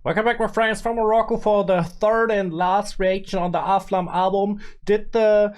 Welcome back, my friends, from Morocco for the third and last reaction on the AFLAM album. Did the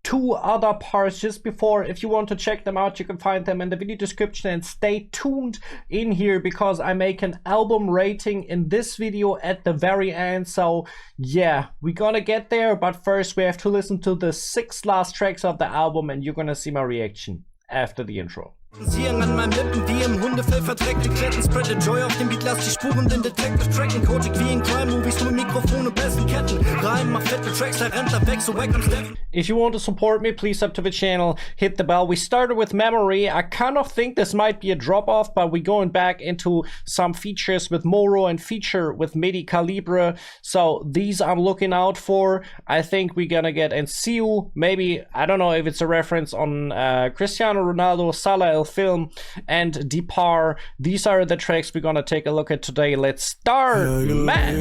two other parts just before. If you want to check them out, you can find them in the video description, and stay tuned in here because I make an album rating in this video at the very end. So yeah, we're gonna get there, but first we have to listen to the 6 last tracks of the album, and you're gonna see my reaction after the intro. Ziehen an meinem Lippen wie im Hundefell verdreckte Kletten. Spread Joy auf dem Beat, lass die Spuren den Detective tracken. Cojak wie in Crime Movies, nur Mikrofon und besten Ketten. Reim, mach fette Tracks, da rennt er weg, so wack am Steffen. If you want to support me, please sub to the channel, hit the bell. We started with Memory. I kind of think this might be a drop-off, but we're going back into some features with Moro and feature with Mehdi K-Libre. So these I'm looking out for. I think we're gonna get and see you. Maybe, I don't know if it's a reference on Cristiano Ronaldo, Salah film, and Depar. These are the tracks we're gonna take a look at today. Let's start, man.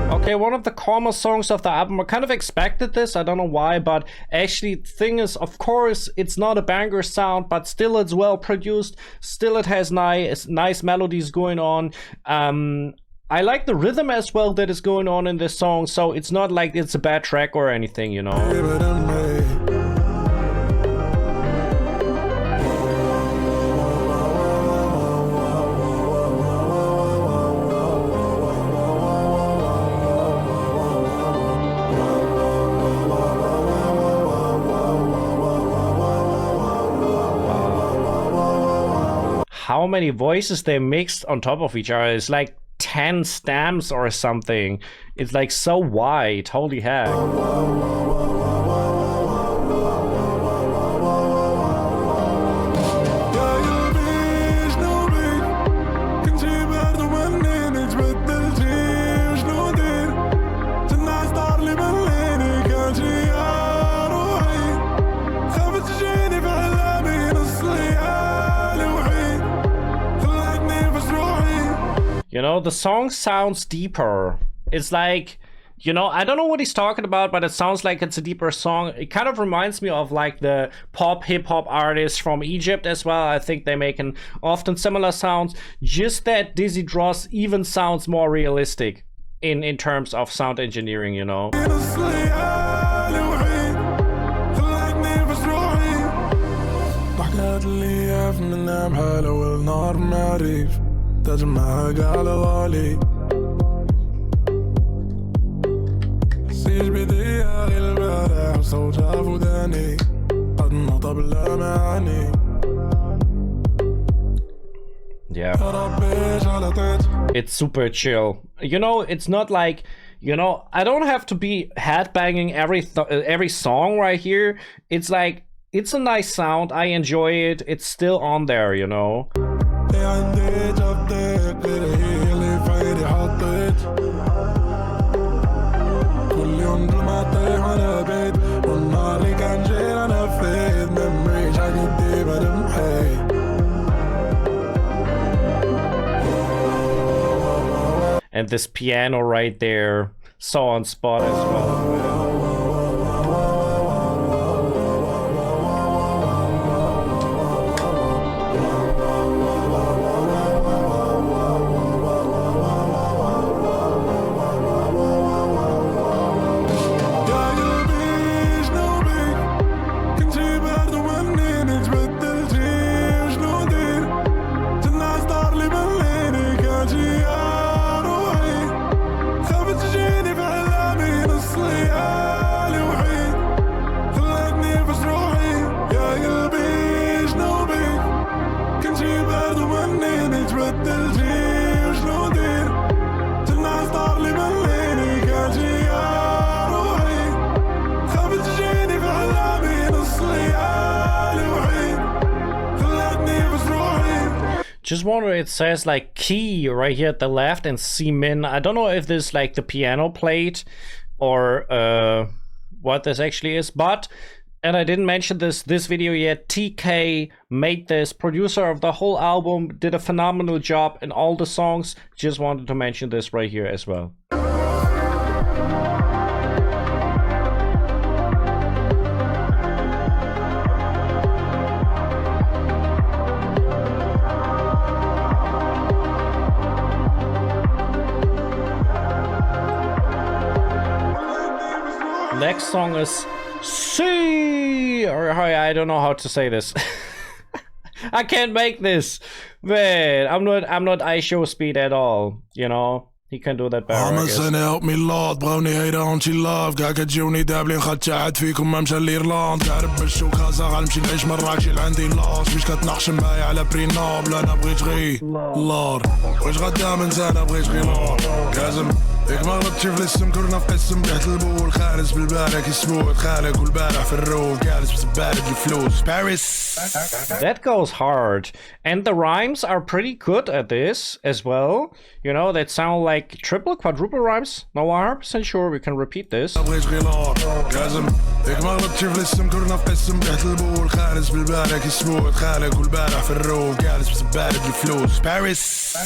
Okay, one of the calmer songs of the album. I kind of expected this, I don't know why, but actually the thing is, of course, it's not a banger sound, but still it's well produced. Still it has nice melodies going on. I like the rhythm as well that is going on in this song, so it's not like it's a bad track or anything, you know. How many voices they mixed on top of each other? It's like 10 stems or something. It's like so wide. Holy heck. You know, the song sounds deeper. It's like, you know, I don't know what he's talking about, but it sounds like it's a deeper song. It kind of reminds me of like the pop hip-hop artists from Egypt as well. I think they make often similar sounds. Just that Dizzy Dros even sounds more realistic in terms of sound engineering, you know. Yeah, it's super chill. You know, it's not like, you know, I don't have to be headbanging every song right here. It's like, it's a nice sound. I enjoy it. It's still on there, you know. And this piano right there, so on spot as well. Just wonder, it says like key right here at the left and C min. I don't know if this is like the piano plate or what this actually is, but, and I didn't mention this video yet, TK made this, producer of the whole album, did a phenomenal job in all the songs. Just wanted to mention this right here as well. Next song is C, or I don't know how to say this. I can't make this, man. I'm not iShow speed at all. You know, he can do that better. I'm a son, help me Lord, براوني هيدا اونتي لاف كاع كتجوني دابلين خدت عاد فيكم ما مشى لإيرلاند قارب بالشوك هازا غنمشي نعيش مراكش اللي عندي لاص مش كتناقش معايا على بري نوبل انا بغيت غير لور واش غدا من انا بغيت غير لور كازم ياك ما غلطتش في الاسم كلنا في قسم تحت البول خارج بالبارح كيسموت خالك والبارح في الروف جالس بسبارد الفلوس باريس. That goes hard, and the rhymes are pretty good at this as well. You know, that sound like triple, quadruple rhymes. No 100% sure we can repeat this. بغيت غير لور كازم ياك ما غلطتش في الاسم كلنا في قسم تحت البول خارج بالبارح كيسموت خالك والبارح في الروف جالس بسبارد الفلوس باريس.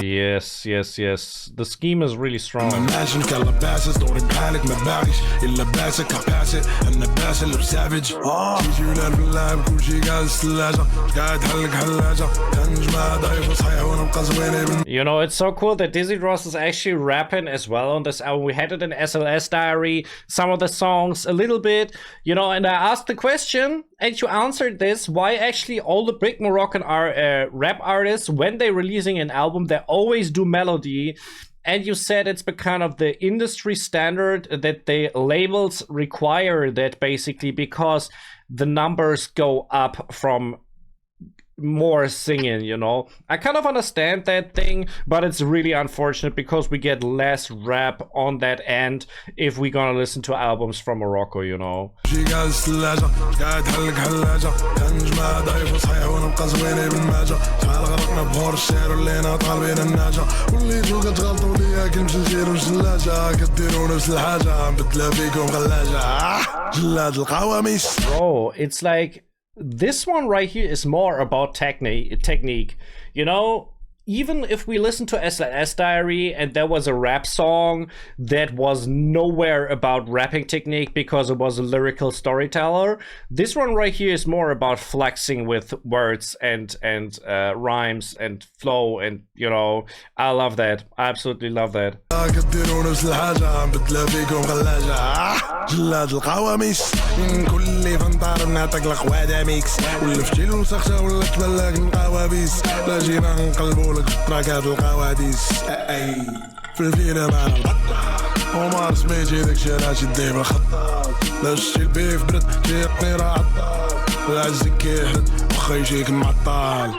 Yes, yes, yes. The scheme is really strong. Imagine كالباسس دوري بحالك ما تباغيش الا باسك كاباسي انا باس اللي بسافج تيجي ولا في اللعب كل شي جالس ثلاجه قاعد حلق حلاجه كنجمع ضعيف صحيح وانا بقى زويني. You know, it's so cool that Dizzy Dros is actually rapping as well on this album. We had it in SLS Diary, some of the songs a little bit, you know, and I asked the question and you answered this, why actually all the big Moroccan rap artists, when they're releasing an album, they always do melody. And you said it's kind of the industry standard that the labels require that basically because the numbers go up from more singing, you know. I kind of understand that thing, but it's really unfortunate because we get less rap on that end if we're gonna listen to albums from Morocco, you know. Bro, it's like this one right here is more about technique. You know, even if we listen to SLS Diary and there was a rap song that was nowhere about rapping technique because it was a lyrical storyteller, this one right here is more about flexing with words and rhymes and flow, and you know, I love that. I absolutely love that. جلاد القواميس من كل فنطار نعطيك القواده ميكس ولا في جيل وسخشه ولا تبلك القوابيس لا جينا نقلبوا لك تراكات القواديس اي في الفينا معنا الغطا وما سميتي داك الشيء راه شديه بالخطا لا شتي البيف برد جيتني راه عطال العز كيحد واخا يجيك معطال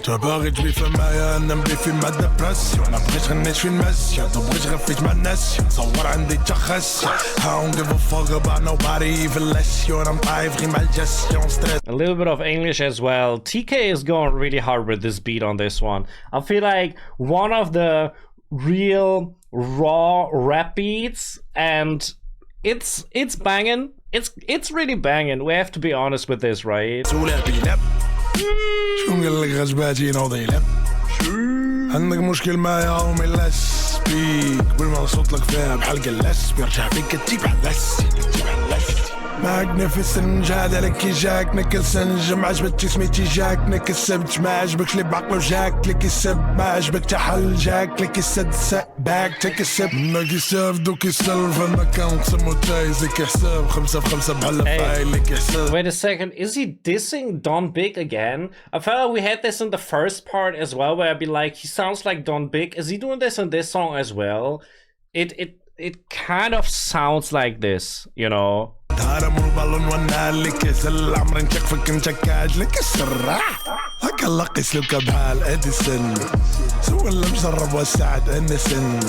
تباغي تبي فمايا انا مبي في مع دبرسيون انا بغيت غنيت في المسيون بغيت غفيت مع الناس نصور عندي تخسيون I don't give a fuck about nobody even less you I'm طايف غير مع الجسيون ستريس. A little bit of English as well. TK is going really hard with this beat on this one. I feel like one of the real raw rap beats, and it's banging. It's really banging. We have to be honest with this, right? شكون قال لك غزباتي نوضي لب عندك مشكل معايا ومي لاس بيك قبل ما نصوت لك فيها بحال قلاس بيرجع فيك كتجيب علاس معاك نفس نجاد عليك كي جاك نكل سنج ما عجبتش سميتي جاك نكل سبت ما عجبكش اللي بعقلو جاك لك يسب ما عجبك تحل جاك لك يسد باك تك السب منك يساف دوك يسلف انا كنقسم وتايزك حساب 5 في 5 بحال فايل لك حساب. Wait a second, is he dissing Don Big again? I felt like we had this in the first part as well, where I'd be like, he sounds like Don Big. Is he doing this in this song as well? It kind of sounds like this, you know. هرم وبالون وانا لك سل عمري نشق فيك نشكاج لك السراح هكا لقي سلوكا بحال اديسون سوى اللي مجرب وسعد انسن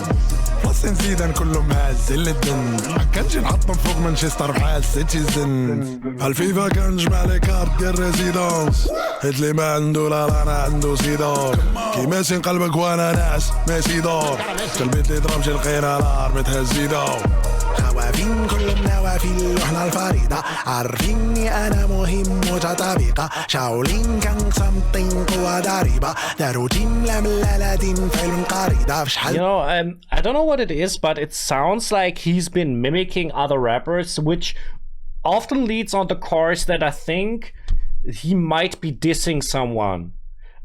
فلسطين زيدان كله مع الزلدن كنجي نحطم فوق مانشستر بحال سيتيزن الفيفا كنجمع لي كارت ديال ريزيدونس هاد لي ما عنده لا انا عنده سيدور كيما سين قلبك وانا ناعس ماشي دور البيت لي ضرب شي لقينا نار بتهزي دور خوافين كلهم نوافل وحنا الفريدة عارفيني أنا مهم متطابقة شاولين كان سمطين قوة ضريبة داروا جملة من لالادين فيلم قريدة You know, I don't know what it is, but it sounds like he's been mimicking other rappers, which often leads on the course that I think he might be dissing someone.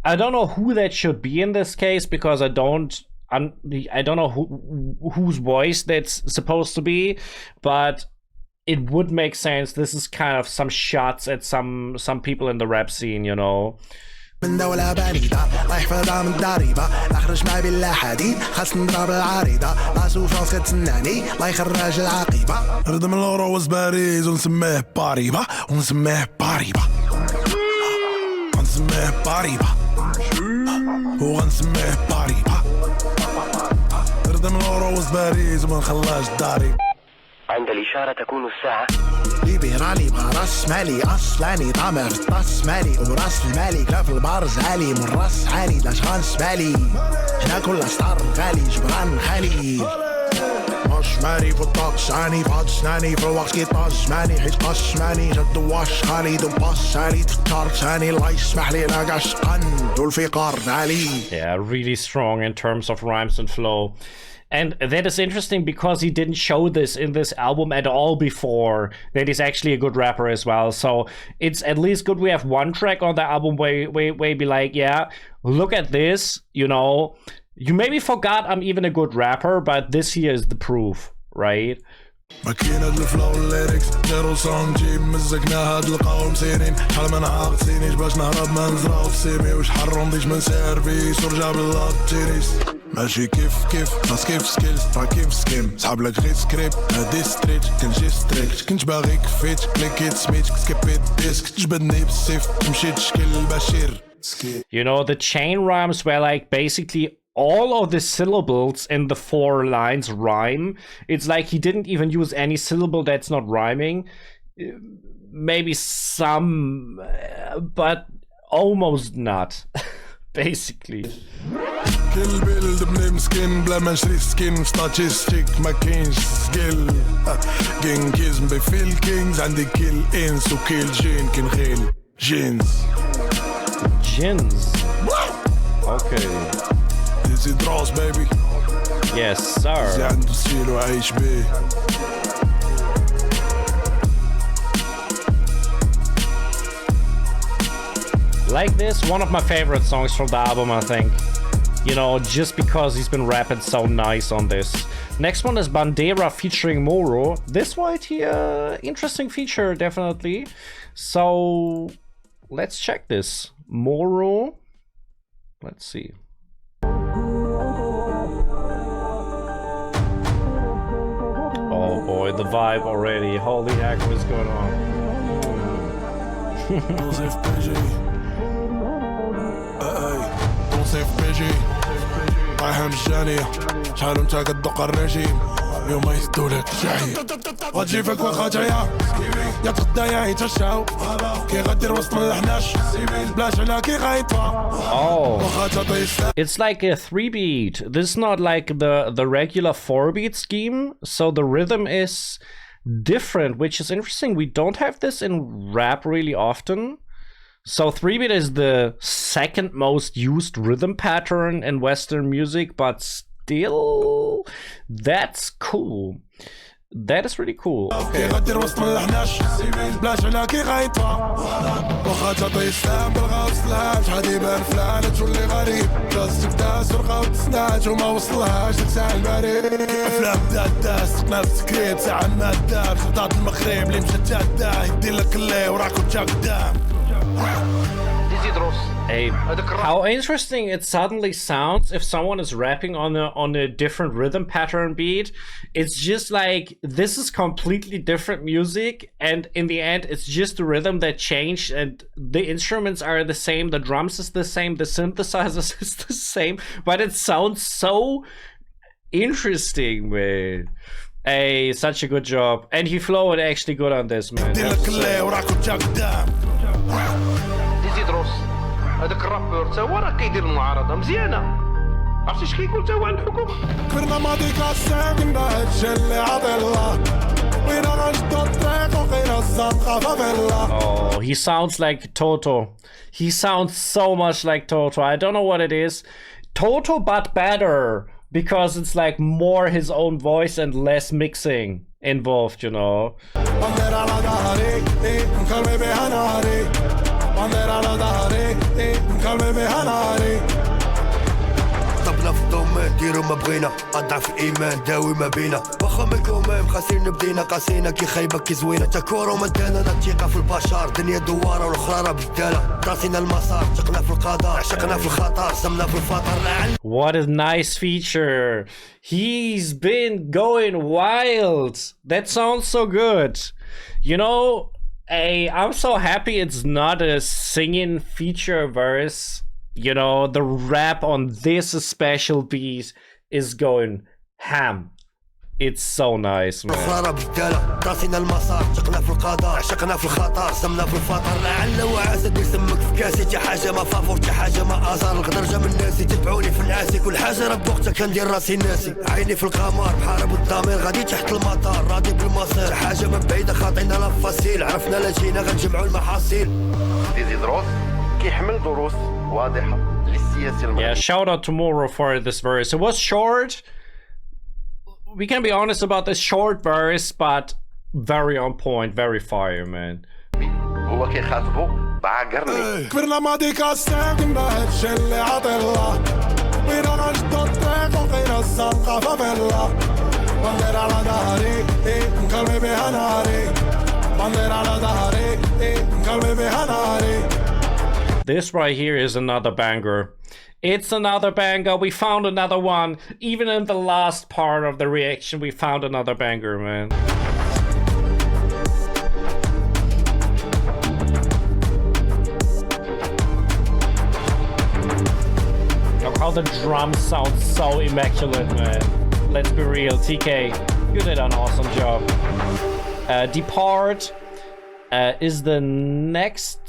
I don't know who that should be in this case, because I don't know whose voice that's supposed to be, but it would make sense. This is kind of some shots at some people in the rap scene, you know. من دولة بنيدة رايح فضا من الضريبة نخرج ما بلا حديد خاص نضرب العريضة راسو فرانس كتسناني الله يخرج العقيبة ردم الروز باريس ونسميه باريبا ونسميه باريبا ونسميه باريبا وغنسميه باريبا ردم الروز باريس وما نخلاش الضريبة عند الإشارة تكون الساعة ليبرالي بغى راس مالي أصلاني طامع في الطاس مالي وراس المالي كلا في البارز عالي من راس عالي لاش غنسبالي هنا كل ستار غالي جبران خالي مش ماني في الطقس عاني فهاد سناني في الوقت كيطاش ماني حيت قاش ماني جد واش خالي دوباس عالي تختار ثاني الله يسمح لي لا قاشقان والفقار عالي. Yeah, really strong in terms of rhymes and flow. And that is interesting because he didn't show this in this album at all before, that he's actually a good rapper as well. So it's at least good we have one track on the album where be like, yeah, look at this, you know, you maybe forgot I'm even a good rapper, but this here is the proof, right? ماكينة الفلو الليركس دارو سونج جيب مزقنا هاد القوم سيرين شحال من عاق سينيش باش نهرب ما نزرعو في سيمي وشحال رونديش من سيرفيس ورجع باللاب تيريس ماشي كيف ناس كيف سكيلز راه كيف سكيم سحب لك غير سكريبت هادي ستريتش كنجي ستريكش كنت باغي كفيت كليكيت سميت سكيبيت ديسك تجبدني بالسيف تمشي تشكل البشير. You know, the chain rhymes were like basically all of the syllables in the 4 lines rhyme. It's like he didn't even use any syllable that's not rhyming. Maybe some, but almost not, basically. كل بيلد بني مسكين بلا ما نشري سكين ستاتيستيك ما كاينش سكيل كينكيزم بفيل كينجز عندي كيل انس وكيل جين كنغيل جينز Okay. Dizzy Dros, baby. Yes, sir. عنده ستيل وعايش بيه. Like this, one of my favorite songs from the album, I think. You know, just because he's been rapping so nice on this. Next one is Bandera featuring Moro. This right here, interesting feature, definitely. So, let's check this. Moro. Let's see. Oh boy, the vibe already. Holy heck, what is going on? رايحة مجانية شحال انت كتدق الرجيم اليوم يهدولك الجحيم غتجي فيك واخا تعيا يا تغدايا يتشاو كي غدير وسط من الحناش بلاش على كي غايطفا. It's like a 3-beat. This is not like the regular 4-beat scheme, so the rhythm is different, which is interesting. We don't have this in rap really often. So 3-beat is the second most used rhythm pattern in Western music, but still, that's cool. That is really cool. Okay. Dizzy Dros. Hey, how interesting it suddenly sounds if someone is rapping on a different rhythm pattern beat. It's just like, this is completely different music, and in the end it's just the rhythm that changed, and the instruments are the same, the drums is the same, the synthesizers is the same, but it sounds so interesting, man. Hey, such a good job. And he flowed actually good on this, man. ديزي دروس هذاك الرابور تا هو راه كيدير المعارضه مزيانه. عرفتي اش كيقول تا هو عن الحكومه؟ كبرنا ماضي كاساكن هادشي اللي عطي الله وين غنشدو الطريق وقينا الزنقه فافيلا. Oh, he sounds like Toto. He sounds so much like Toto. I don't know what it is. Toto, but better. Because it's like more his own voice and less mixing involved, you know. طبنا في الدومين ديرو ما بغينا اضعف الايمان داوي ما بينا واخا من الكوميم خاسرين بدينا قاسينا كي خايبه كي زوينه تا كورو ما دانا الثقه في البشر دنيا دواره والاخرى راه بداله راسينا المسار تقنا في القدر عشقنا في الخطر سمنا في الفطر. What a nice feature. He's been going wild. That sounds so good. You know, I'm so happy it's not a singing feature verse. You know, the rap on this special piece is going ham. It's so nice, man. راسينا المسار تقنا في القدر عشقنا في الخطر سمنا في الفطر لعل وعسى بيسمك في كاسي تي حاجه ما فافور تي حاجه ما ازار القدر من ناسي تتبعوني في نعاسي كل حاجه راه بوقتها كندير راسي ناسي عيني في القمر بحارب الضمير غادي تحت المطار راضي بالمصير حاجه من بعيده خاطينا لا فاسيل عرفنا لا جينا غنجمعوا المحاصيل. ديزي دروس كيحمل دروس واضحه للسياسه المغربيه. Yeah, shout out to Moro for this verse. It was short. We can be honest about this short verse, but very on point, very fire, man. هو كيخاطبو بعقرني. كبرنا ماضي كاساكن هادشي اللي عطي الله وين غنشدو الطريق وقينا الزنقه فافيلا. بندير على ظهري نكلمي بها ناري بندير على ظهري نكلمي بها ناري. This right here is another banger. It's another banger. We found another one. Even in the last part of the reaction, we found another banger, man. Look how the drums sound so immaculate, man. Let's be real. TK, you did an awesome job. Depart is the next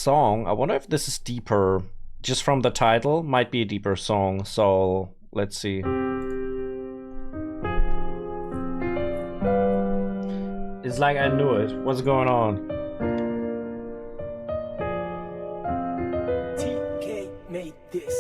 song. I wonder if this is deeper. Just from the title, might be a deeper song. So let's see. It's like I knew it. What's going on? TK made this.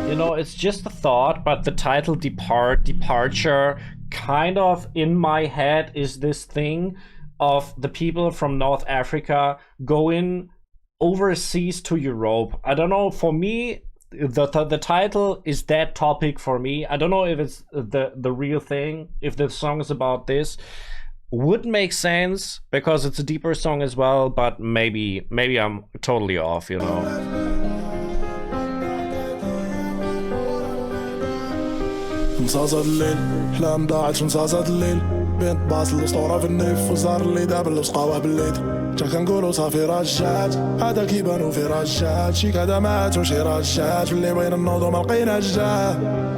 You know, it's just a thought, but the title departure, kind of in my head is this thing of the people from North Africa going overseas to Europe. I don't know, for me, the title is that topic for me. I don't know if it's the real thing, if the song is about this. Would make sense, because it's a deeper song as well, but maybe I'm totally off, you know. مصاصة الليل حلام ضاعت في مصاصة الليل بنت باص الاسطورة في النيف وصار اللي دابا الوسقاوة بالليل جا كنقولو صافي رجات هذا كيبانو في رجات شي كدمات وشي رجات اللي بغينا نوضو ما لقينا جاه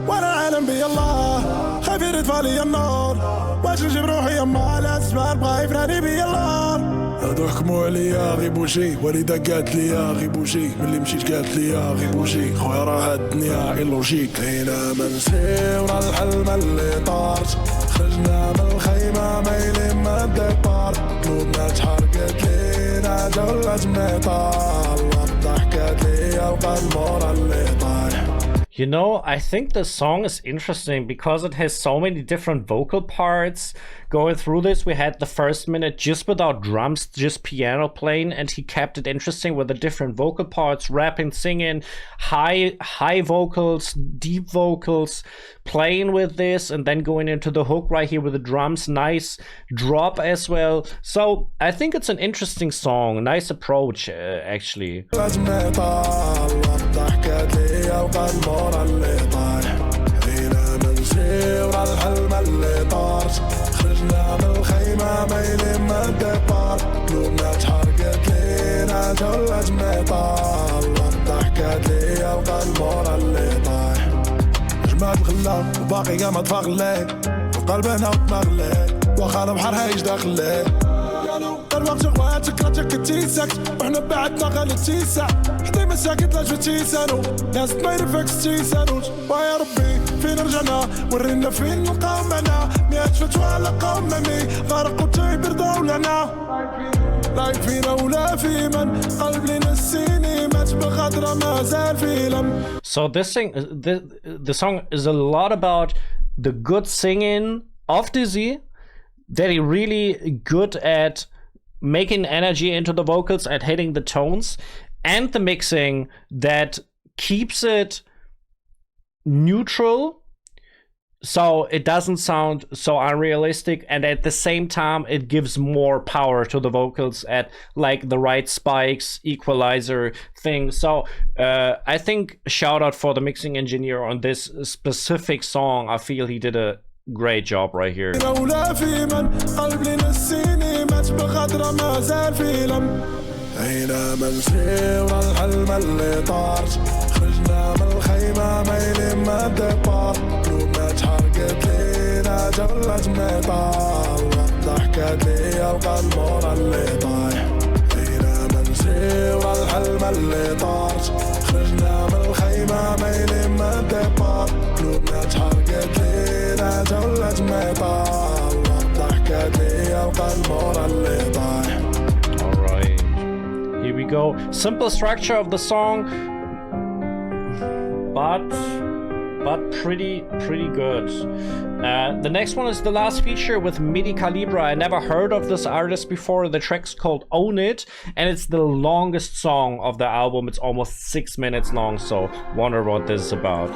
وانا عالم بيا الله خايف يطفى ليا النور واش نجيب روحي يما على الزمان بغا يفناني بيا الله هادو حكموا عليا غيبو شي والدة قالت ليا غيبو شي ملي مشيت قالت ليا غيبو شي خويا راه هاد الدنيا غير لوجيك هنا ما نسيونا الحلم اللي طارت خرجنا من الخيمة مايلين ما الديبار قلوبنا تحرقت لينا جولة ميطال الضحكات ليا وقد مورا اللي طايح. You know, I think the song is interesting because it has so many different vocal parts. Going through this, we had the first minute just without drums, just piano playing, and he kept it interesting with the different vocal parts, rapping, singing, high vocals, deep vocals, playing with this, and then going into the hook right here with the drums. Nice drop as well. So I think it's an interesting song, nice approach actually. المورا اللي طايح هنا نمشي ورا الحلم اللي طارت خرجنا من الخيمة مايلين من الديبار قلوبنا تحرقت لينا جولة ميطال ضحكت ليا وقال المورا اللي طايح جمعت الغلا وباقي قامت فاغلي وقلب هنا وتمغلي واخا البحر هايج داخلي الوقت اخواتك رجعك تيسكت وحنا بعدنا غالي تيسع حدي مساكت لا جو تيسانو ناس تمير فيكس تيسانوش ويا ربي فين رجعنا ورينا فين نلقاو معنا مئات فتوى لقاو مامي غرقوا تيبر دولنا لايك فينا ولا في من قلب لنا السيني مات بالخضرة ما زال في لم. So this thing, the song is a lot about the good singing of Dizzy, that he really good at making energy into the vocals and hitting the tones, and the mixing that keeps it neutral so it doesn't sound so unrealistic, and at the same time it gives more power to the vocals at like the right spikes, equalizer thing. So I think shout out for the mixing engineer on this specific song. I feel he did a great job right here. هينا منسي ورا الحلم اللي طارت خرجنا من الخيمة مايلين من الديبار قلوبنا تحرقت لينا جولة ميطال ضحكت ليا وقال مورا اللي طايح هينا منسي ورا الحلم اللي طارت خرجنا من الخيمة مايلين من الديبار قلوبنا تحرقت لينا جولة ميطال ضحكت ليا وقال مورا اللي طايح. Here we go. Simple structure of the song, but pretty good. The next one is the last feature with Mehdi K-Libre. I never heard of this artist before. The track's called Own It, and it's the longest song of the album. It's almost 6 minutes long, so wonder what this is about.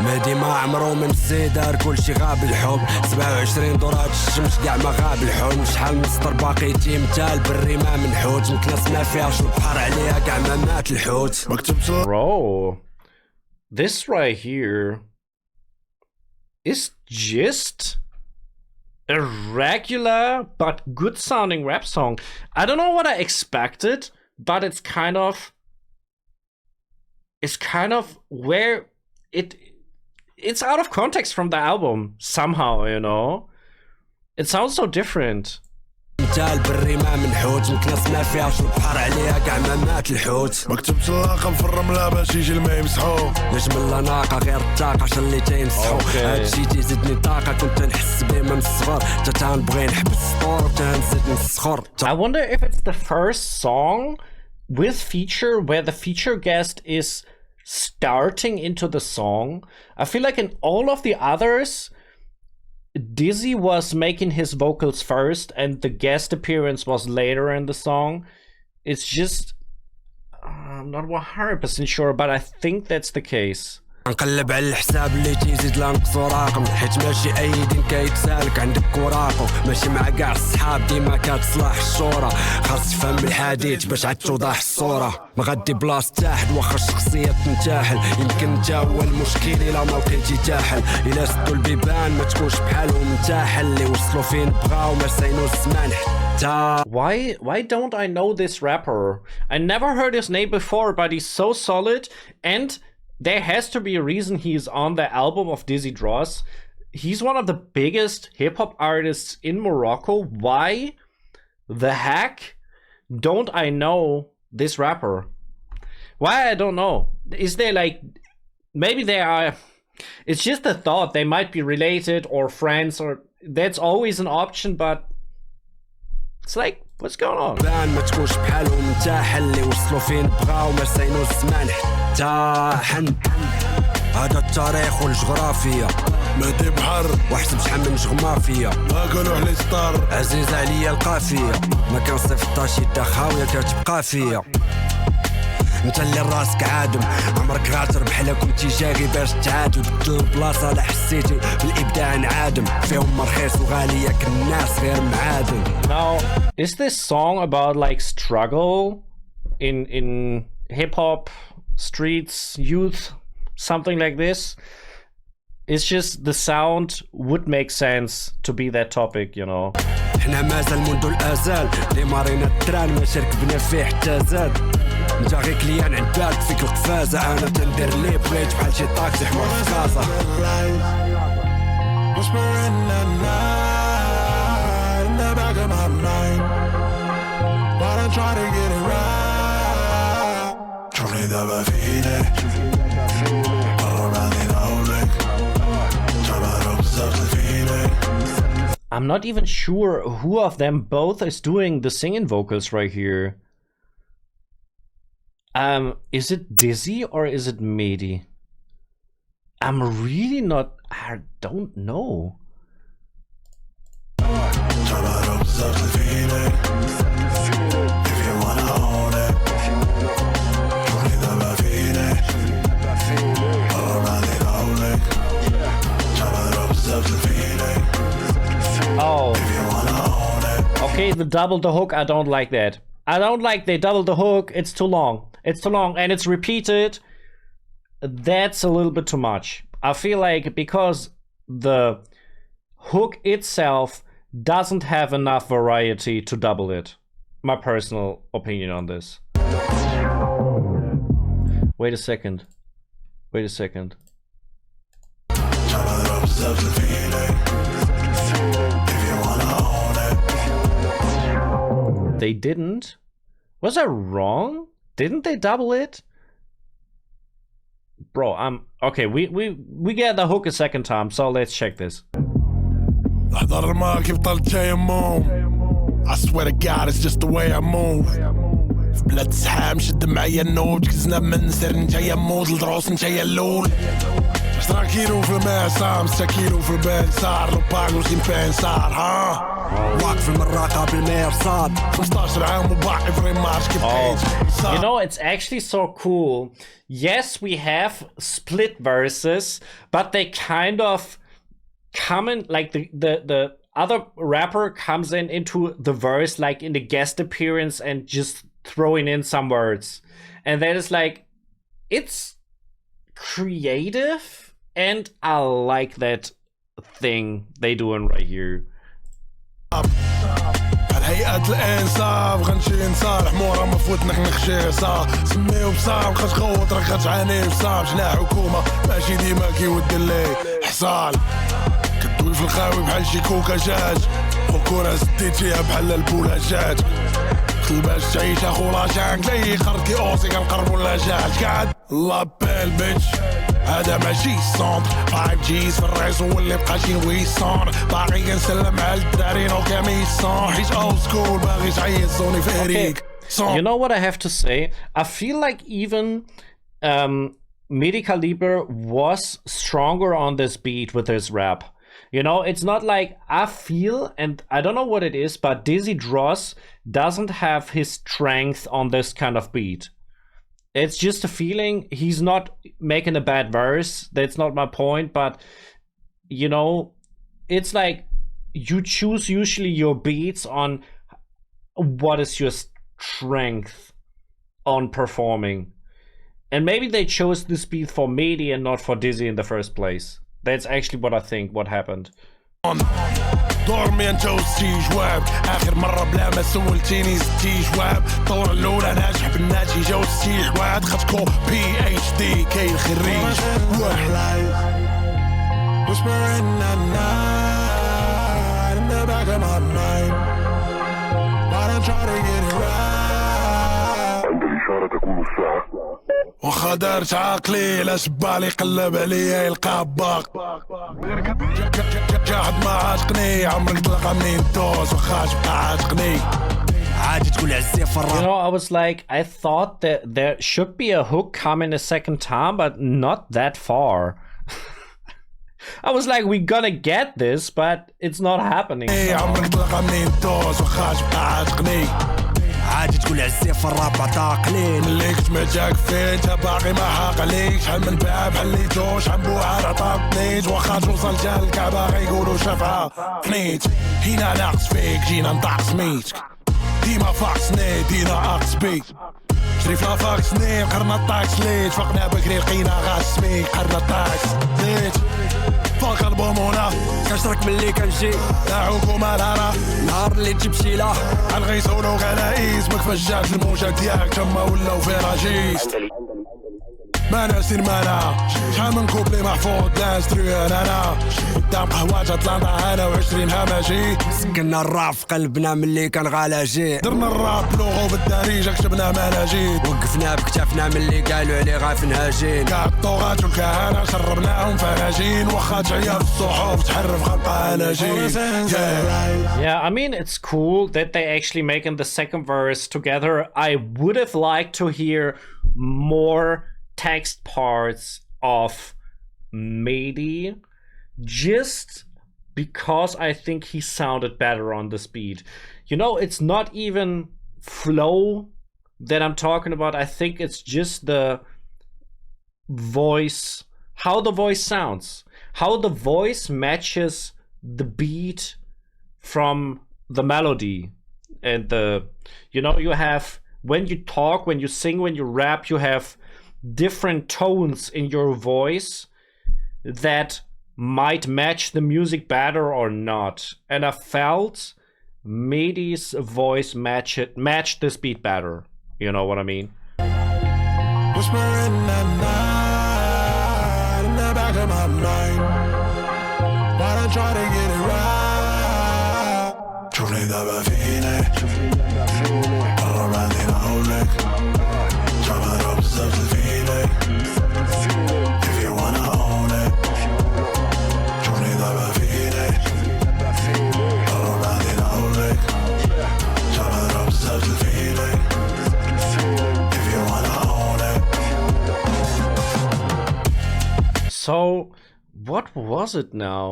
مهدي ما عمرو من الزيدار كل شي غاب الحب 27 دورات الشمس كاع ما غاب الحلم شحال من سطر باقي تيمتال بالري ما منحوت متناسنا فيها شو البحر عليها كاع ما مات الحوت Bro, this right here is just a regular but good sounding rap song. I don't know what I expected, but it's kind of where it's out of context from the album somehow, you know. It sounds so different. تال بالري ما منحوت متناسنا فيها شو البحر عليها كاع ما مات الحوت ما كتبتش الرقم في الرملة باش يجي الماء يمسحو نجم لا ناقة غير الطاقة عشان اللي تينصحو هادشي تيزيدني طاقة كنت نحس بيه من الصغر تا تنبغي نحبس السطور وتا نزيد نسخر. I wonder if it's the first song with feature where the feature guest is starting into the song. I feel like in all of the others Dizzy was making his vocals first and the guest appearance was later in the song. It's just I'm not 100% sure, but I think that's the case. نقلب على الحساب اللي تيزيد لنقصو راقم حيت ماشي اي دين كيتسالك عندك وراقو ماشي مع كاع الصحاب ديما كتصلاح الشورى خاص تفهم الحديث باش عاد توضح الصورة ما غادي بلاص تاحد واخا الشخصية تنتاحل يمكن نتا هو المشكل الا ما لقيتي تاحل الا سدو البيبان ما تكونش بحالهم نتاحل اللي وصلوا فين بغاو ما ساينو الزمان حتى. Why don't I know this rapper? I never heard his name before, but he's so solid, and there has to be a reason he's on the album of Dizzy Dros. He's one of the biggest hip-hop artists in Morocco. Why the heck don't I know this rapper? Why? I don't know. Is there like, maybe they are, it's just a thought, they might be related or friends, or that's always an option, but it's like, what's going on? ما تكونش بحالهم نتاع اللي وصلوا فين بغاو ما ساينو الزمان حتى حن هذا التاريخ والجغرافيا مهدي بحر واحسب شحال من نجغما فيا ما قالوا علي ستار عزيز عليا القافية ما كنصيفطاش يدا خاوية كتبقى فيا انت اللي راسك عادم عمرك غاتر بحالك كنتي جاغي باش تعادل بدل البلاصة لا حسيتي بالإبداع انعادم فيهم رخيص وغالية كالناس غير معادن. Now, is this song about like struggle in hip-hop, streets, youth, something like this? It's just the sound would make sense to be that topic, you know. احنا مازال منذ الازال لي مارينا التران ما شاركبنا فيه حتى زاد انت غير كليان عند بالك فيك القفازه انا تندير لي بغيت بحال شي طاكسي حمر في كازا whispering at night in the back of my mind but I try to get it right شوفني دابا فيني قرب عندي نقولك جبروا بزاف فيني. I'm not even sure who of them both is doing the singing vocals right here. Is it Dizzy or is it Mehdi? I'm really not, I don't know. Oh, okay, the double the hook, I don't like that. I don't like they double the hook, it's too long. It's too long and it's repeated. That's a little bit too much. I feel like because the hook itself doesn't have enough variety to double it. My personal opinion on this. Wait a second. Wait a second. They didn't? Was I wrong? Didn't they double it? Bro, I'm okay, we get the hook a second time, so let's check this. I swear to God, it's just the way I move. بلاد سحام شد معايا النوت كزنا من سر نجايا مود الدروس نجايا اللول 10 كيلو في الماء صام 6 كيلو في البال صار لو باغ وزين فين صار ها واقف المراقة بالمرصاد 15 عام وباقي فري مارش كيف You know, it's actually so cool. Yes, we have split verses, but they kind of come in, like the other rapper comes into the verse like in the guest appearance and just throwing in some words. And that is like, it's creative and I like that thing they doing right here. هيئة الانصاف غنشي نصالح مورا ما فوتنك نخشي صا سميو بصام خاش خوت راك غتعاني بصام جنا حكومة ماشي ديما كيود اللي حصال كدوي في الخاوي بحال شي كوكا جاج وكورة سديت فيها بحال البولاجات باش تعيش اخو لاشانك لي قرد كي اوسي كنقربو لاجاج قاعد لابيل بيتش هذا ماشي سونتر 5 جيز في الريزو واللي بقى شي ويسون باغي كنسلم على الدراري نو كاميسون حيت اولد سكول باغي تعيطوني في اريك. You know what I have to say? I feel like even Mehdi K-Libre was stronger on this beat with his rap. You know, it's not like I feel, and I don't know what it is, but Dizzy Dros doesn't have his strength on this kind of beat. It's just a feeling. He's not making a bad verse. That's not my point, but you know, it's like you choose usually your beats on what is your strength on performing. And maybe they chose this beat for Mehdi and not for Dizzy in the first place. That's actually what I think what happened. دورمي انت وستي جواب اخر مره بلا ما سولتيني ستي جواب الدوره الاولى ناجح بالناجي جاو ستي جواد خدكو PhD كاين الخريج whispering at night in the back of my mind but I try to get it right الإشارة تكون الساعة وخا دارت عقلي لا شبالي قلب عليا يلقى باق جاحد ما عاتقني عمرك تلقى منين دوز وخا شبقى عاتقني عادي تقول عزيز في الراب. You know, I was like, I thought that there should be a hook coming a second time, but not that far. I was like, we're gonna get this, but it's not happening. عمرك تلقى منين دوز وخا شبقى عاتقني عادي تقول عزيز في الراب عطاقلين اللي كنت معجاك فين انت باقي ما حاقليك شحال من باب حليتو شحال بوعار عطاقنيت واخا توصل جالك باغي يقولوا شافها فنيت هنا ناقص فيك جينا نطاقس ميتك ديما فاقسني دينا اقص بيك شريف لا فاقسني قرنا الطاكس ليت فقنا بكري لقينا غاس سميك قرنا الطاكس ليت فاق البومونا كنشرك ملي كنجي لا حكومة الهرا نهار اللي تجيب شيلة الغيسون وغلايز مكفاش جات الموجة ديالك تما ولاو فيراجيست ما ناسين مانا شحال من كوبلي محفوظ لا نستريو انا قدام قهوات اطلانتا انا و20 هماجي سكنا الراب في قلبنا ملي كان غالاجي درنا الراب لوغو بالدارجة كتبنا مناجيد وقفنا بكتافنا ملي قالوا علي غافن هاجين كاع الطوغات والكهنة شربناهم فراجين واخا تعيا في الصحف تحرف خلقها اناجيل. Yeah, I mean, it's cool that they actually making the second verse together. I would have liked to hear more text parts of Mehdi, just because I think he sounded better on this beat. You know, it's not even flow that I'm talking about. I think it's just the voice, how the voice sounds, how the voice matches the beat from the melody. And the, you know, you have, when you talk, when you sing, when you rap, you have different tones in your voice that might match the music better or not. And I felt Mehdi's voice matched this beat better. You know what I mean? Whispering at night in the back of my mind, while I try to get it right. شوفني دابا فيني قرب عندي نقولك جربها بزاف الفيني if you wanna own it. شوفني دابا فيني قرب عندي نقولك جربها بزاف الفيني if you wanna own it. So what was it now?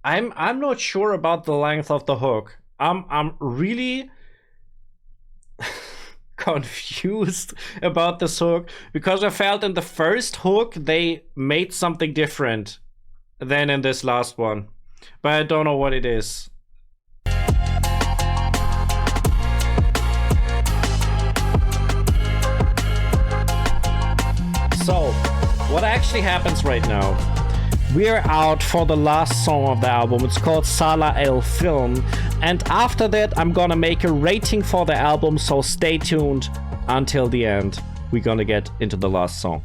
I'm not sure about the length of the hook. I'm really confused about this hook because I felt in the first hook they made something different than in this last one, but I don't know what it is. So what actually happens right now? We're out for the last song of the album. It's called Salah El Film. And after that, I'm gonna make a rating for the album, so stay tuned until the end. We're gonna get into the last song.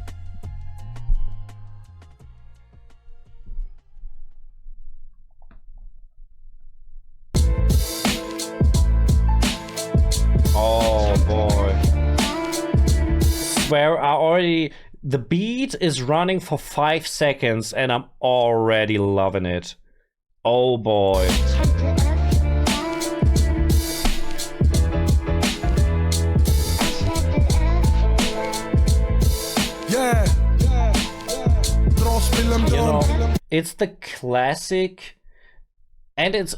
Oh boy. Swear I already... The beat is running for 5 seconds and I'm already loving it. Oh boy. Yeah. You know, it's the classic, and it's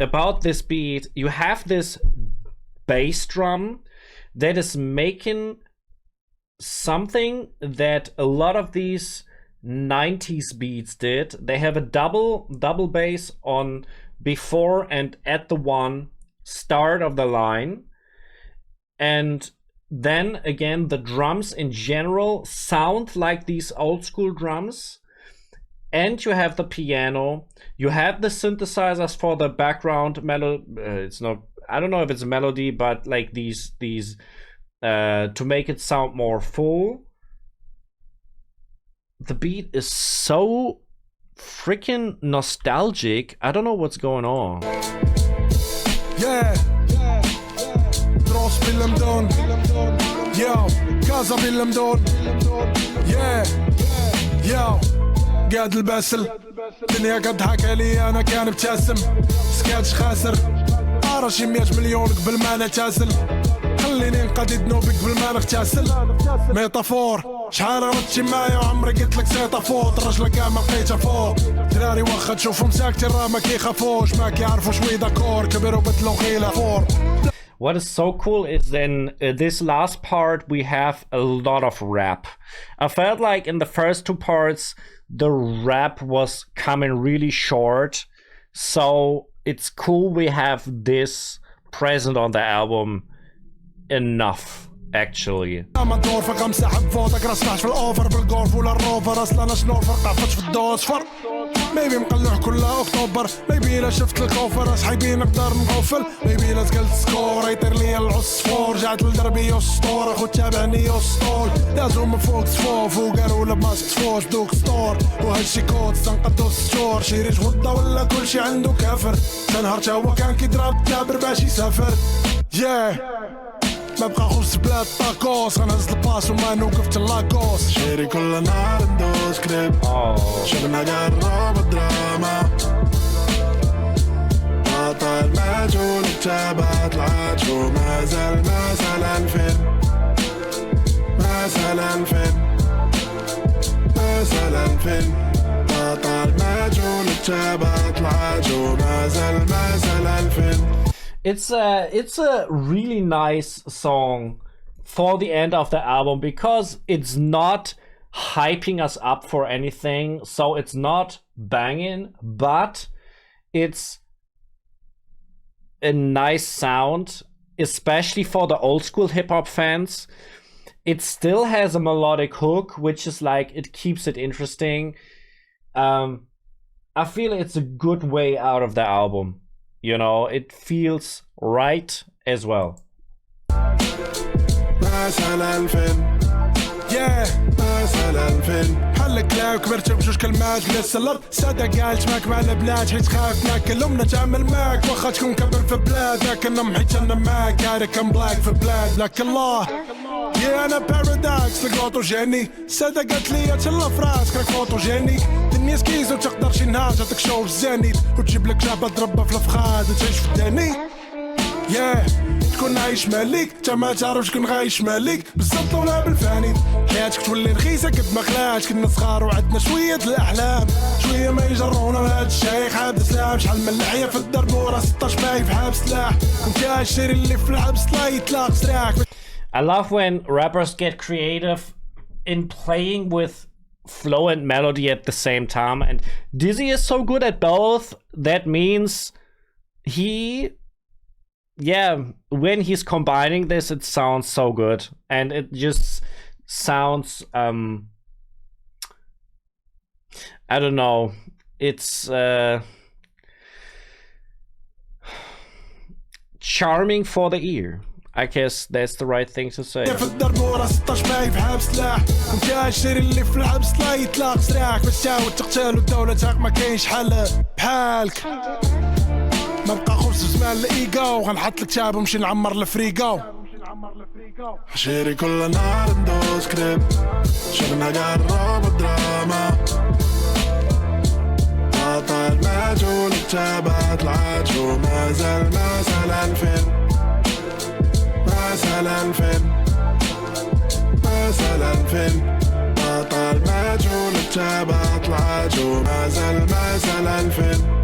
about this beat. You have this bass drum that is making something that a lot of these 90s beats did. They have a double bass on before and at the one start of the line, and then again the drums in general sound like these old school drums, and you have the piano, you have the synthesizers for the background melody. It's not, I don't know if it's a melody, but like these to make it sound more full. The beat is so freaking nostalgic. I don't know what's going on. Yeah. DROS AFLAM. ياو كازا بالمدون ياو قاعد الباسل الدنيا قضحك عليا انا كان بتاسم سكاتش خاسر ارى شي 100 مليون قبل ما نتاسل خليني نقضي ذنوبي قبل ما نغتاسل ميتافور شحال غلطتي معايا وعمري قلت لك سيطافوط الرجل كاع ما لقيتها فوق دراري واخا تشوفهم ساكتين راه ما كيخافوش ما كيعرفوش وي داكور كبروا بدلوا غيله فور. What is so cool is then this last part we have a lot of rap. I felt like in the first two parts the rap was coming really short, so it's cool we have this present on the album enough actually. اما الدور فيك مسحب فوتك راس في الاوفر بالجولف ولا الروفر اصلا انا شنو فرق عفتش في الدوس فرق ميبي مقلع كلها اكتوبر ميبي لا شفت الكوفر اصحابي نقدر نغفل ميبي لا تقلت سكور يطير ليا العصفور رجعت لدربي اسطور اخو تابعني اسطول دازو من فوق صفوف وقالوا لا ما تفوش دوك ستور وهالشي كود تنقدو السطور شي ريش غدا ولا كلشي عنده كافر تنهار تا هو كان كيضرب تابر باش يسافر ما بقى خبز بلاد طاكوس غنهز الباس وما نوقف تلاكوس شيري كل نهار ندوز كليب شغلنا قرب الدراما قاطع المجهول التابات العاجو مازال الفيلم قاطع المجهول التابات العاجو مازال الفيلم. It's a really nice song for the end of the album because it's not hyping us up for anything, so it's not banging, but it's a nice sound, especially for the old school hip-hop fans. It still has a melodic hook, which is like, it keeps it interesting. I feel it's a good way out of the album. You know, it feels right as well. حلك لا كبرت بجوج كلمات بلا سلط سادة قالت معك مع البلاد حيت خاف ناكلهم نتعامل معك واخا تكون كبر في بلاد لكن محيت انا معك هذا كان بلاك في بلاد لك الله يا انا باراداكس الكوتوجيني سادة قالت لي تهلا في راسك راك فوتوجيني الدنيا سكيزو تقدر شي نهار جاتك شو الزانيت وتجيب لك لعبة تربى في الفخاد وتعيش في الداني تكون عايش مالك تا ما تعرفش كون عايش مالك بالضبط ولا بالفاني حياتك تولي رخيصه قد ما خلاش كنا صغار وعندنا شويه الاحلام شويه ما يجرونا هاد الشيخ عبد السلام شحال من لحيه في الدرب ورا 16 باي في حاب سلاح وانت الشري اللي في الحبس لا يطلق سراك. I love when rappers get creative in playing with flow and melody at the same time, and Dizzy is so good at both. That means when he's combining this, it sounds so good, and it just sounds I don't know, it's charming for the ear. I guess that's the right thing to say. في الدرب ورا 16 باي في حاب سلاح وانت الشري اللي في الحبس لا يطلق سراك باش تعاود تقتل والدولة تاعك ما كاينش حل بحالك ما بقى خبز في زمان الايجو غنحط لك تاب ونمشي نعمر الفريقو شيري كل نهار ندوز كليب شغلنا قرب الدراما قاطع المجهول التابات العاجو مازال الفيلم قاطع المجهول التابات العاجو مازال الفيلم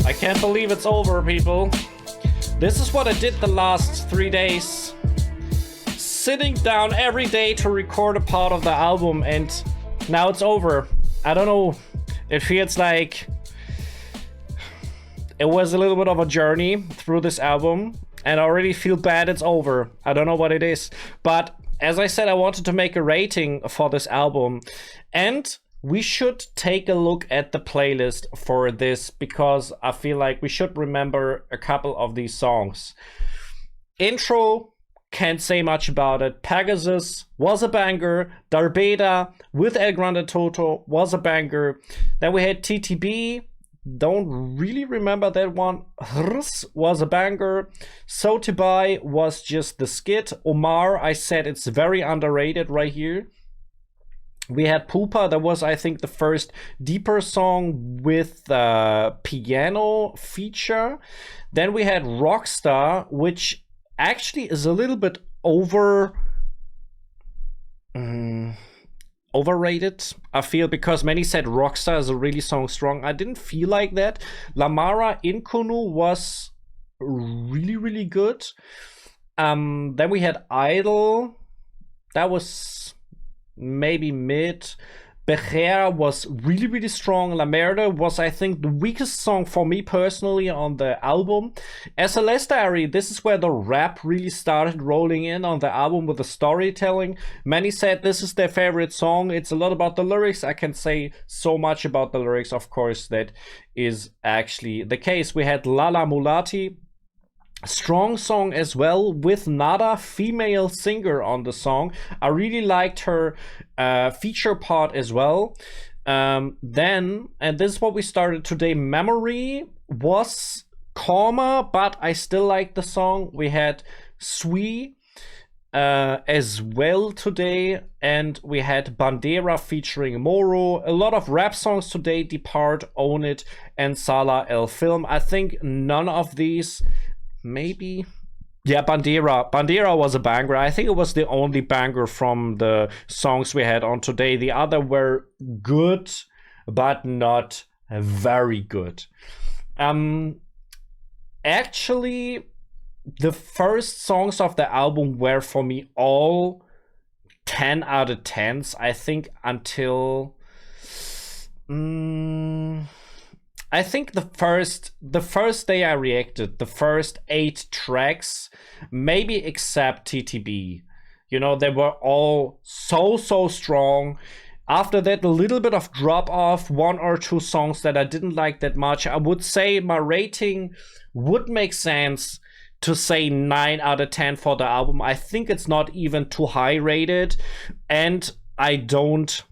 I can't believe it's over, people. This is what I did the last 3 days. Sitting down every day to record a part of the album, and now it's over. I don't know. It feels like it was a little bit of a journey through this album, and I already feel bad it's over. I don't know what it is. But as I said, I wanted to make a rating for this album, and we should take a look at the playlist for this because I feel like we should remember a couple of these songs. Intro can't say much about it. Pegasus was a banger. Darbeda with El Grande Toto was a banger. Then we had TTB. Don't really remember that one. Hrs was a banger. So Tibai was just the skit. Omar, I said it's very underrated right here. We had Poopa. That was, I think, the first deeper song with piano feature. Then we had Rockstar, which actually is a little bit overrated, I feel, because many said Rockstar is a really strong. I didn't feel like that. Lamara Inkunu was really, really good. Then we had Idol. That was maybe mid. Becher was really, really strong. La Merde was, I think, the weakest song for me personally on the album. As a Legendary, this is where the rap really started rolling in on the album with the storytelling. Many said this is their favorite song. It's a lot about the lyrics. I can say so much about the lyrics, of course, that is actually the case. We had Lala Mulati. Strong song as well, with Nada, female singer on the song. I really liked her feature part as well. Then, and this is what we started today, Memory was calmer, but I still like the song. We had Sui as well today, and we had Bandera featuring Moro. A lot of rap songs today, Depart, Own It, and Salah El Film. I think none of these, maybe, yeah, Bandera was a banger. I think it was the only banger from the songs we had on today. The other were good, but not very good. Actually, the first songs of the album were for me all 10 out of 10s, I think, until I think the first day I reacted, the first 8 tracks, maybe except TTB, you know, they were all so strong. After that, a little bit of drop off, 1 or 2 songs that I didn't like that much. I would say my rating would make sense to say 9 out of 10 for the album. I think it's not even too high rated, and I don't,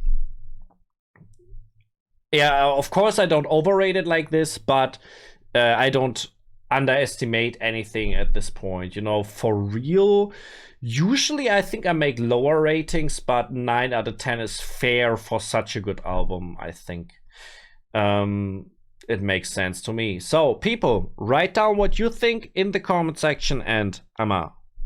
yeah, of course I don't overrate it like this, but I don't underestimate anything at this point, you know, for real. Usually I think I make lower ratings, but 9 out of 10 is fair for such a good album, I think. It makes sense to me. So people, write down what you think in the comment section, and I'm out.